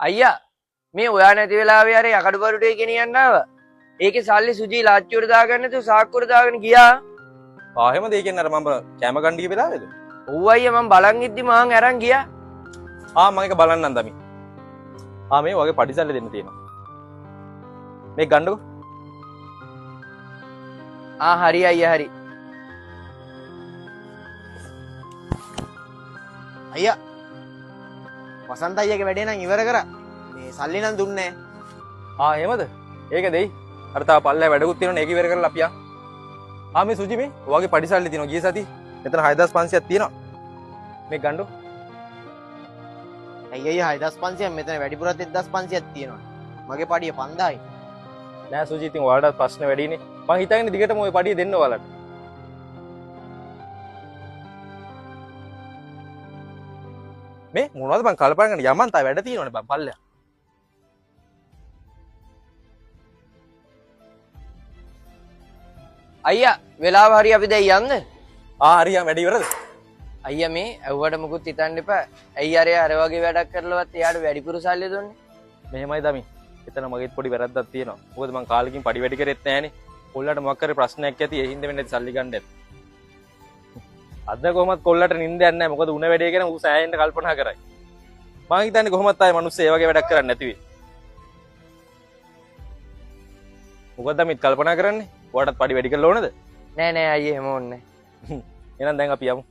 අයියා මේ ඔයා නැති වෙලාවේ අර යකඩ බරුටේ ගෙනියන්න ආවා. ඒකේ සල්ලි සුජී ලාච්චුවට දාගන්න නැතුව සාක්කුවට දාගෙන ගියා. එහෙමද? ඒ කියන්නේ අර මම කැම ගන්න ගිය වෙලාවේද? ඔව් අයියා මම බලන් ඉද්දි මං අරන් ගියා. මම එක බලන්නම් දමි. මේ වගේ පඩිසල්ලි දෙන්න තියෙනවා. මේ ගන්නකො. හරි අයියා හරි. අයියා වසන්ත අයියාගේ වැඩේ නම් ඉවර කරා. මේ සල්ලි නම් දුන්නේ නැහැ. එහෙමද? ඒක දෙයි. අර තා පල්ලෑ වැඩකුත් තියෙනවනේ ඒක ඉවර කරලා අපි ආ. මේ සුජි මේ ඔයගේ පඩිසල්ලි තියෙනවා ගිය සති. මෙතන 6500ක් තියෙනවා. මේ ගන්නකො. අයියා 6500 මෙතන වැඩිපුරත් 1500ක් තියෙනවා. මගේ පඩිය 5000යි. නෑ සුජි ඉතින් ඔයාලට ප්‍රශ්න වැඩිනේ. මං හිතන්නේ දිගටම ওই පඩිය දෙන්න ඔයාලට. මේ මොනවද මං කල්පනා කරන්නේ යමන් තා වැඩ තියෙනවනේ බං පල්ලෙයා. අයියා වෙලාව හරි අපි දැන් යන්න. හරි වැඩ ඉවරද? අයියා මේ ඇව්වට මුකුත් හිතන්න එපා. ඇයි අර වගේ වැඩක් කරලවත් එයාට වැඩිපුර සල්ලි දුන්නේ? මෙහෙමයි දමි. එතන මගේත් පොඩි වැරද්දක් තියෙනවා. මොකද මං කාලෙකින් පඩි වැඩි කරෙත් නෑනේ. කොල්ලට මොකක් කරේ ප්‍රශ්නයක් ඇති ඒ හින්දා වෙන්නේ සල්ලි ගන්න ඇති. අද කොහොමත් කොල්ලට නිින්දයක් නෑ. මොකද උණ වැඩේ ගැන ඌ සෑහෙන්න කල්පනා කරයි. මං හිතන්නේ කොහොමත් ආයේ මිනිස්සු ඒ වගේ වැඩක් කරන්නේ නැති වෙයි. මොකද මිත් කල්පනා කරන්නේ? ඔයාටත් පඩි වැඩි කරලා ඕනද? නෑ අයියේ එහෙම ඕනේ නෑ. එහෙනම් දැන් අපි යමු.